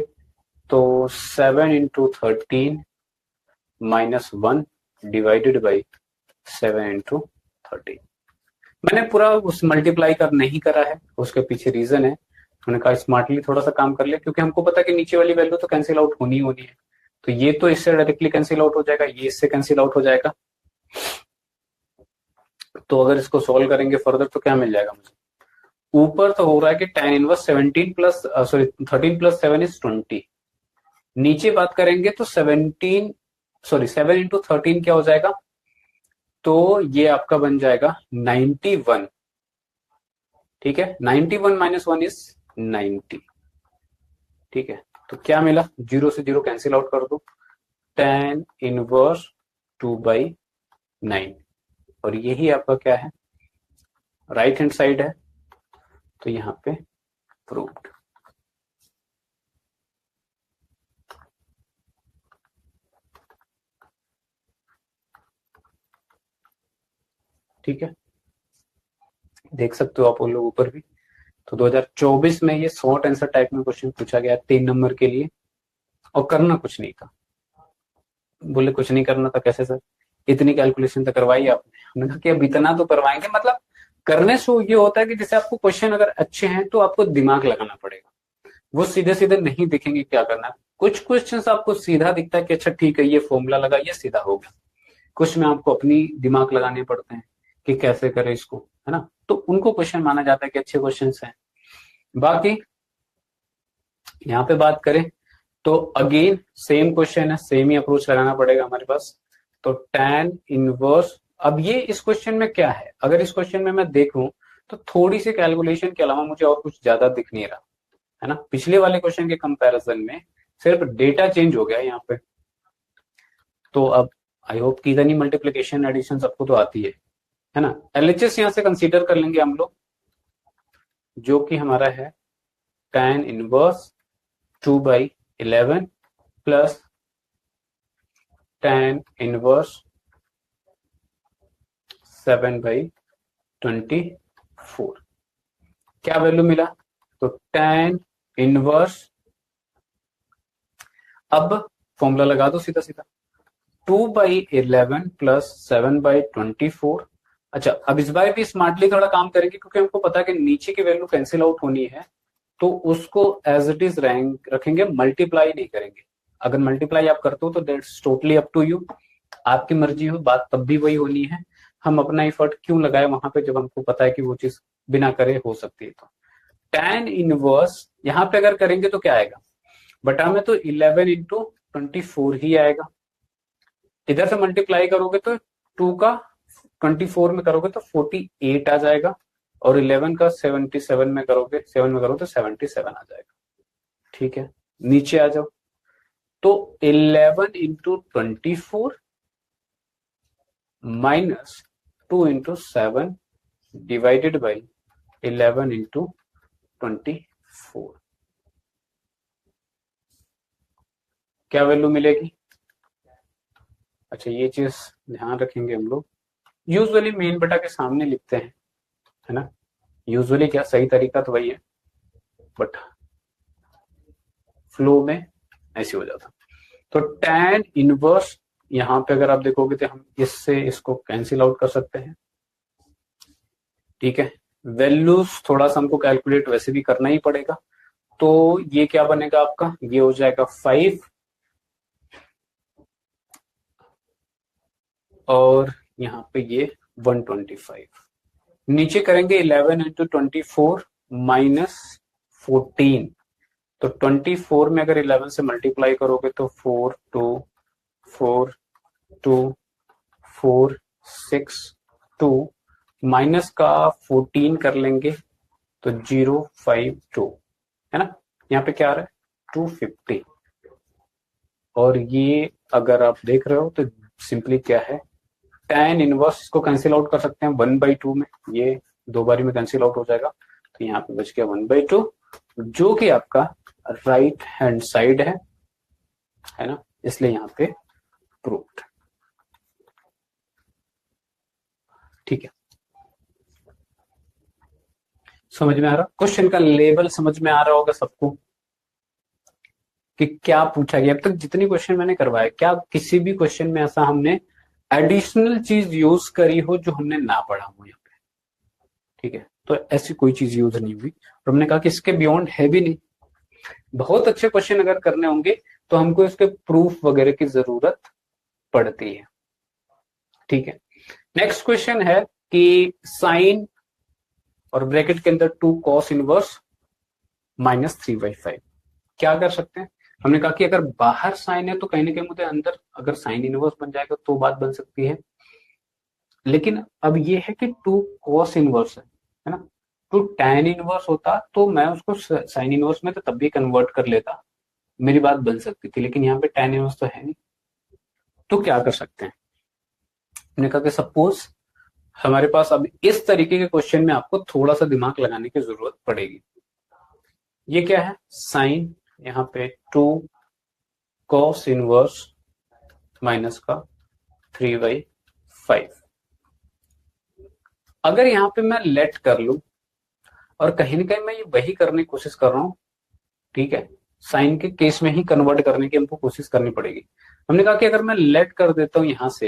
तो 7 into 13 minus 1 divided by 7 into 13। मैंने पूरा उस मल्टीप्लाई कर नहीं करा है, उसके पीछे रीजन है, मैंने कहा स्मार्टली थोड़ा सा काम कर ले, क्योंकि हमको पता है कि नीचे वाली वैल्यू तो कैंसिल आउट होनी है। तो ये तो इससे डायरेक्टली कैंसिल आउट हो जाएगा, ये इससे कैंसिल आउट हो जाएगा। तो अगर इसको सोल्व करेंगे फर्दर तो क्या मिल जाएगा मुझे, ऊपर तो हो रहा है कि tan inverse 17 plus 13 plus 7 is 20। नीचे बात करेंगे तो 7 इंटू 13 क्या हो जाएगा, तो ये आपका बन जाएगा 91, ठीक है। 91 माइनस 1 इज 90, ठीक है। तो क्या मिला, 0 से 0 कैंसिल आउट कर दो, tan इनवर्स 2/9, और यही आपका क्या है, राइट हैंड साइड है। तो यहां पे प्रूव्ड। ठीक है, देख सकते हो आप उन लोग ऊपर भी। तो 2024 में ये शॉर्ट आंसर टाइप में क्वेश्चन पूछा गया 3 नंबर के लिए, और करना कुछ नहीं था। बोले कुछ नहीं करना था, कैसे सर, इतनी कैलकुलेशन तो करवाई आपने। हमने कहा कि अब इतना तो करवाएंगे, मतलब करने से ये होता है कि जैसे आपको क्वेश्चन अगर अच्छे हैं तो आपको दिमाग लगाना पड़ेगा, वो सीधे सीधे नहीं दिखेंगे क्या करना है। कुछ क्वेश्चंस आपको सीधा दिखता है कि अच्छा ठीक है ये फॉर्मूला लगा, ये सीधा हो गया। कुछ में आपको अपनी दिमाग लगाने पड़ते हैं कि कैसे करें इसको, है ना। तो उनको क्वेश्चन माना जाता है कि अच्छे क्वेश्चन हैं। बाकी यहाँ पे बात करें तो अगेन सेम क्वेश्चन है, सेम ही अप्रोच लगाना पड़ेगा हमारे पास। तो tan इनवर्स, अब ये इस क्वेश्चन में क्या है, अगर इस क्वेश्चन में मैं देखूं तो थोड़ी सी कैलकुलेशन के अलावा मुझे और कुछ ज्यादा दिख नहीं रहा, है ना। पिछले वाले क्वेश्चन के कंपैरिजन में सिर्फ डेटा चेंज हो गया यहाँ पे। तो अब आई होप की इतनी मल्टीप्लीकेशन एडिशन सबको तो आती है ना। LHS यहाँ से कंसीडर कर लेंगे हम लोग, जो कि हमारा है tan inverse 2/11 plus tan inverse 7/24। क्या वैल्यू मिला, तो tan इनवर्स, अब फॉर्मूला लगा दो सीधा सीधा, 2/11 प्लस 7/24। अच्छा, अब इस बार भी स्मार्टली थोड़ा काम करेंगे, क्योंकि हमको पता है कि नीचे की वैल्यू कैंसिल आउट होनी है, तो उसको एज इट इज रैंक रखेंगे, मल्टीप्लाई नहीं करेंगे। अगर मल्टीप्लाई आप करते हो तो that's totally up to you, आपकी मर्जी हो, बात तब भी वही होनी है। हम अपना एफर्ट क्यों लगाए वहां पे, जब हमको पता है कि वो चीज बिना करे हो सकती है। तो tan इनवर्स यहाँ पे अगर करेंगे तो क्या आएगा, बटा में तो 11 इंटू 24 ही आएगा। इधर से मल्टीप्लाई करोगे तो 2 का 24 में करोगे तो 48 आ जाएगा, और 11 का 77 में करोगे, 7 में करोगे तो 77 आ जाएगा। ठीक है, नीचे आ जाओ, तो 11 into 24 minus 2 into 7 divided by 11 into 24, क्या वैल्यू मिलेगी। अच्छा, ये चीज ध्यान रखेंगे हम लोग, यूजुअली मेन बटा के सामने लिखते हैं, है ना। यूजुअली क्या सही तरीका तो वही है, बट फ्लो में ऐसे हो जाता। तो tan इनवर्स, यहां पे अगर आप देखोगे तो हम इससे इसको कैंसिल आउट कर सकते हैं, ठीक है। वैल्यूज थोड़ा सा हमको कैलकुलेट वैसे भी करना ही पड़ेगा। तो ये क्या बनेगा आपका, ये हो जाएगा 5 और यहाँ पे ये 125। नीचे करेंगे 11 इंटू 24 माइनस 14। तो 24 में अगर 11 से मल्टीप्लाई करोगे तो 4 2 4 2 4 6 2 माइनस का 14 कर लेंगे तो 052 है ना। यहाँ पे क्या आ रहा है 250। और ये अगर आप देख रहे हो तो सिंपली क्या है, tan इनवर्स को कैंसिल आउट कर सकते हैं 1/2 में, ये दो बारी में कैंसिल आउट हो जाएगा। तो यहाँ पे बच गया 1/2 जो कि आपका राइट हैंड साइड है ना, इसलिए यहाँ पे प्रूव्ड। ठीक है, समझ में आ रहा, क्वेश्चन का लेवल समझ में आ रहा होगा सबको कि क्या पूछा गया। अब तक जितनी क्वेश्चन मैंने करवाए, क्या किसी भी क्वेश्चन में ऐसा हमने एडिशनल चीज यूज करी हो जो हमने ना पढ़ा हो यहाँ पे। ठीक है, तो ऐसी कोई चीज यूज नहीं हुई और हमने कहा कि इसके बियॉन्ड है भी नहीं। बहुत अच्छे क्वेश्चन अगर करने होंगे तो हमको इसके प्रूफ वगैरह की जरूरत पड़ती है। ठीक है, नेक्स्ट क्वेश्चन है कि साइन और ब्रैकेट के अंदर 2 cos इनवर्स -3/5 क्या कर सकते हैं। हमने कहा कि अगर बाहर साइन है तो कहीं ना कहीं मुझे अंदर अगर साइन इनवर्स बन जाएगा तो बात बन सकती है। लेकिन अब ये है कि 2 cos इनवर्स है ना, तो tan इनवर्स होता तो मैं उसको साइन इनवर्स में तो तब भी कन्वर्ट कर लेता, मेरी बात बन सकती थी। लेकिन यहाँ पे tan इनवर्स तो है नहीं, तो क्या कर सकते हैं। हमने कहा कि सपोज हमारे पास अब इस तरीके के क्वेश्चन में आपको थोड़ा सा दिमाग लगाने की जरूरत पड़ेगी। ये क्या है, साइन यहाँ पे 2 cos इनवर्स माइनस का 3/5। अगर यहाँ पे मैं लेट कर लू और कहीं ना कहीं मैं ये वही करने की कोशिश कर रहा हूं, ठीक है, साइन के केस में ही कन्वर्ट करने की हमको कोशिश करनी पड़ेगी। हमने कहा कि अगर मैं लेट कर देता हूं यहां से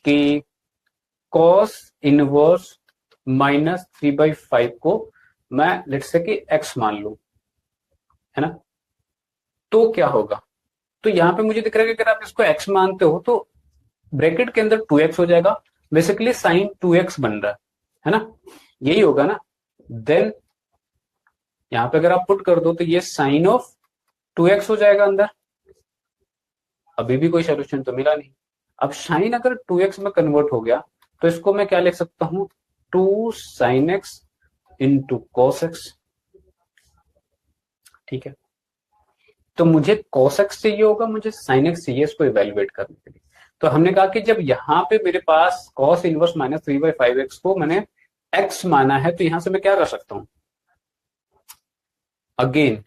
कि cos इनवर्स -3/5 को मैं लेट से कि x मान लू, है ना, तो क्या होगा। तो यहां पे मुझे दिख रहा है कि अगर आप इसको x मानते हो तो ब्रैकेट के अंदर 2x हो जाएगा, बेसिकली साइन 2x बन रहा है ना, यही होगा ना। देन यहां पे अगर आप पुट कर दो तो ये साइन ऑफ 2x हो जाएगा अंदर। अभी भी कोई सोल्यूशन तो मिला नहीं। अब साइन अगर 2x में कन्वर्ट हो गया तो इसको मैं क्या लिख सकता हूं, 2 sin x into cos X. ठीक है, तो मुझे cos x चाहिए होगा, मुझे sin x चाहिए इसको इवेल्युएट करने के लिए। तो हमने कहा कि जब यहां पे मेरे पास cos इनवर्स -3/5x को मैंने x माना है तो यहां से मैं क्या कर सकता हूं, अगेन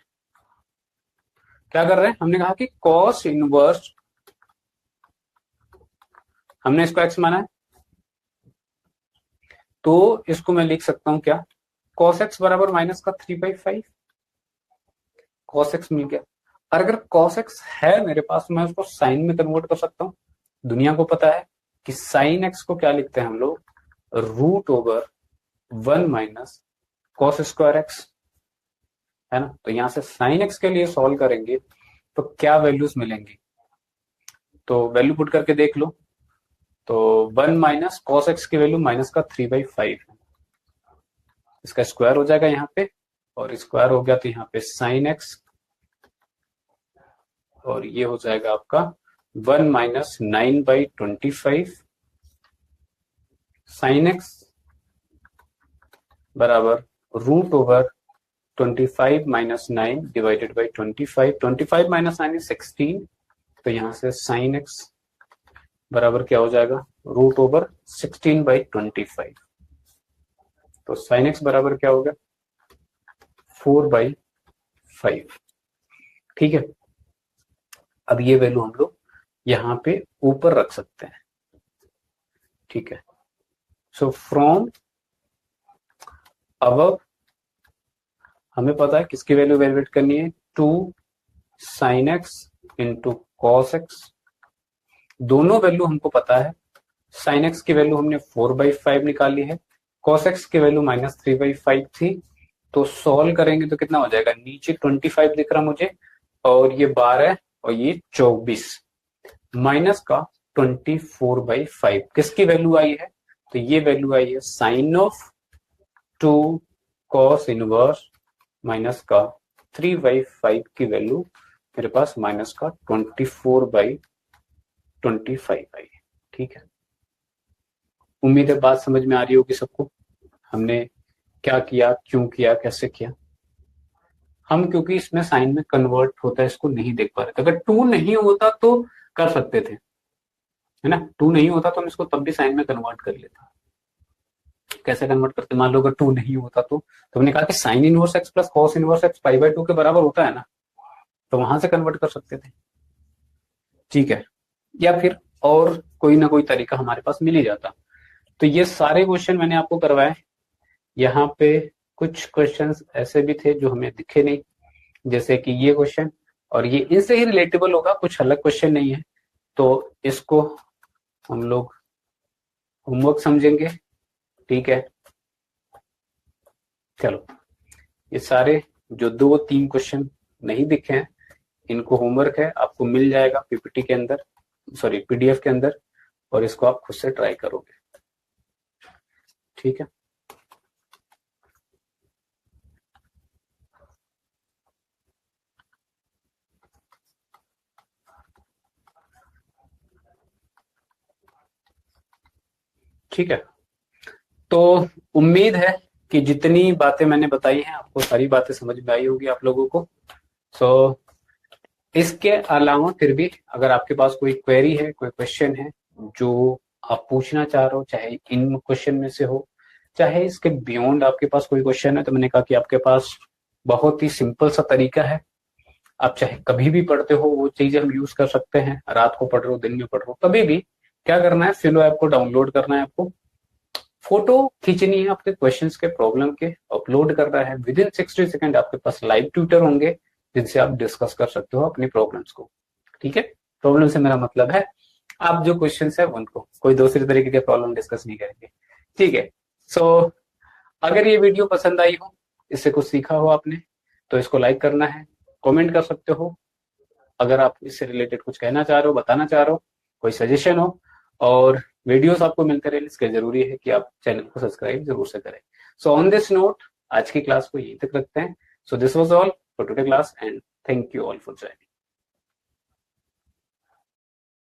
क्या कर रहे हैं, हमने कहा कि cos इनवर्स, हमने इसको x माना है तो इसको मैं लिख सकता हूं क्या, cos x बराबर माइनस का 3/5। cos x मिल गया, और अगर cos x है मेरे पास मैं उसको साइन में कन्वर्ट कर सकता हूं। दुनिया को पता है कि साइन x को क्या लिखते हैं हम लोग, √1 माइनस cos स्क्वायर x, है ना। तो यहां से साइन x के लिए सॉल्व करेंगे तो क्या वैल्यूज मिलेंगी, तो वैल्यू पुट करके देख लो। तो 1 माइनस cos x की वैल्यू माइनस का 3/5 है, इसका स्क्वायर हो जाएगा यहाँ पे, और स्क्वायर हो गया तो यहाँ पे साइन x, और ये हो जाएगा आपका 1 माइनस 9/25 साइन x बराबर √25 minus 9 divided by 25। 25 minus 9 is 16, तो यहां से साइन x बराबर क्या हो जाएगा, √16/25। तो साइन x बराबर क्या हो गया, 4/5। ठीक है, अब ये वैल्यू हम लोग यहां पे ऊपर रख सकते हैं। ठीक है, सो फ्रॉम अब हमें पता है किसकी वैल्यू वैल्यूएट करनी है, 2 sin x into cos x. दोनों वैल्यू हमको पता है, sin x की वैल्यू हमने 4/5 निकाली है, cos x की वैल्यू -3/5 थी, तो सॉल्व करेंगे तो कितना हो जाएगा, नीचे 25 दिख रहा मुझे, और ये 12 और ये 24, माइनस का 24/5 किसकी वैल्यू आई है, तो ये वैल्यू आई है sine of 2 cos inverse minus का 3/5 की वैल्यू मेरे पास माइनस का 24/25 आई। ठीक है, उम्मीद है बात समझ में आ रही होगी सबको। हमने क्या किया, क्यों किया, कैसे किया। हम क्योंकि इसमें साइन में कन्वर्ट होता है इसको नहीं देख पा रहे थे। अगर 2 नहीं होता तो कर सकते थे, है ना, 2 नहीं होता तो हम इसको तब भी साइन में कन्वर्ट कर लेता। कैसे कन्वर्ट करते, मान लो अगर 2 नहीं होता तो हमने कहा कि sine inverse x plus cos inverse x π/2 के बराबर होता है ना, तो वहां से कन्वर्ट कर सकते थे। ठीक है, या फिर और कोई ना कोई तरीका हमारे पास मिल ही जाता। तो ये सारे क्वेश्चन मैंने आपको करवाए। यहाँ पे कुछ क्वेश्चंस ऐसे भी थे जो हमें दिखे नहीं, जैसे कि ये क्वेश्चन, और ये इनसे ही रिलेटेबल होगा, कुछ अलग क्वेश्चन नहीं है, तो इसको हम लोग होमवर्क समझेंगे। ठीक है, चलो, ये सारे जो 2-3 क्वेश्चन नहीं दिखे हैं इनको होमवर्क है, आपको मिल जाएगा पीपीटी के अंदर, सॉरी पीडीएफ के अंदर, और इसको आप खुद से ट्राई करोगे। ठीक है, ठीक है। तो उम्मीद है कि जितनी बातें मैंने बताई हैं आपको सारी बातें समझ में आई होगी आप लोगों को। सो इसके अलावा फिर भी अगर आपके पास कोई क्वेरी है, कोई क्वेश्चन है जो आप पूछना चाह रहे हो, चाहे इन क्वेश्चन में से हो, चाहे इसके बियॉन्ड आपके पास कोई क्वेश्चन है, तो मैंने कहा कि आपके पास बहुत ही सिंपल सा तरीका है। आप चाहे कभी भी पढ़ते हो वो चीजें हम यूज कर सकते हैं, रात को पढ़ रहे हो, दिन में पढ़ रहे हो, कभी भी क्या करना है, फिलो ऐप को डाउनलोड करना है आपको, फोटो खींचनी है आपके क्वेश्चंस के, प्रॉब्लम के, अपलोड करना है, विद इन 60 सेकंड आपके पास लाइव ट्यूटर होंगे जिनसे आप डिस्कस कर सकते हो अपनी प्रॉब्लम्स को। ठीक है, प्रॉब्लम से मेरा मतलब है आप जो क्वेश्चन है उनको, कोई दूसरी तरीके के प्रॉब्लम डिस्कस नहीं करेंगे। ठीक है, सो अगर ये वीडियो पसंद आई हो, इससे कुछ सीखा हो आपने, तो इसको लाइक करना है, कमेंट कर सकते हो, अगर आप इससे रिलेटेड कुछ कहना चाह रहे हो, बताना चाह रहे हो, कोई सजेशन हो, और वीडियोस आपको मिलते रहे, इसके जरूरी है कि आप चैनल को सब्सक्राइब जरूर से करें। सो ऑन दिस नोट आज की क्लास को यहीं तक रखते हैं। So this was all for today class and thank you all for joining.